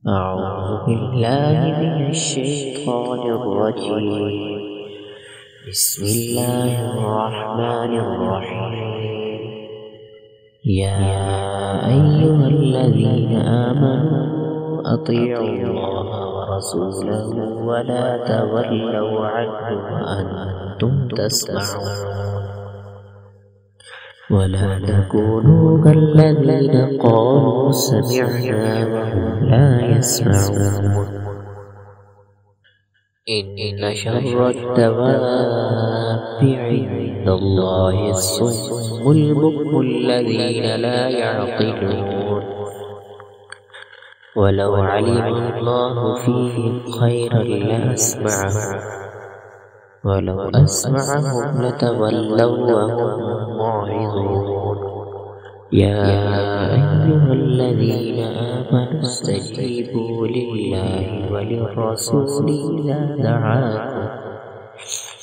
أعوذ بالله من الشيطان الرجيم. بسم الله الرحمن الرحيم. يا أيها الذين آمنوا أطيعوا الله ورسوله ولا تولوا عنه وأنتم تسمعون. ولا تكونوا كالذين قالوا سمعنا وهم لا يسمعون. إن شر الدواب عند الله الصم البكم الذين لا يعقلون. ولو علم الله فيهم خيرا لأسمعهم ولو أسمعهم لتولوا وهم معرضون. يا أيها الذين آمنوا استجيبوا لله وللرسول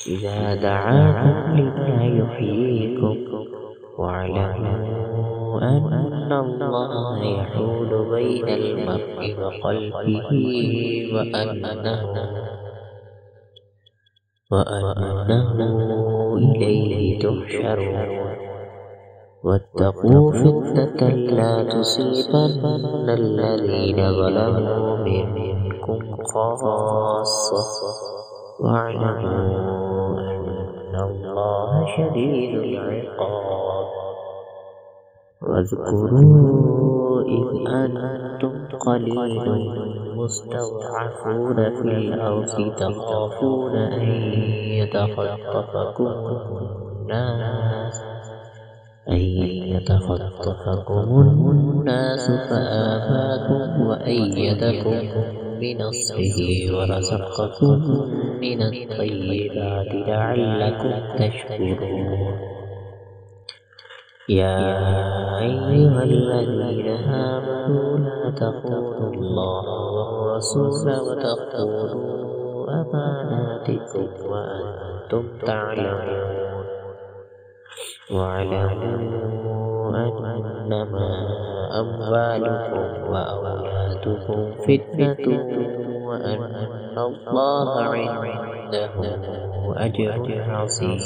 إذا دعاكم لما يحييكم واعلموا أن الله يحول بين المرء وقلبه وأنه إليه تحشرون. واتقوا فتنة لا تصيبن الذين ظلموا منكم خاصة واعلموا أن الله شديد العقاب. واذكروا إذ أنتم قليل مستضعفون في الأرض تخافون أن يتخطفكم الناس فآواكم وأيدكم بنصره ورزقكم من الطيبات لعلكم تشكرون. يا أيها الذين آمنوا لا تخونوا الله والرسول وتخونوا أماناتكم وأنتم تعلمون. واعلموا أنما أموالكم وأولادكم فتنة وأن الله عنده أجر عظيم.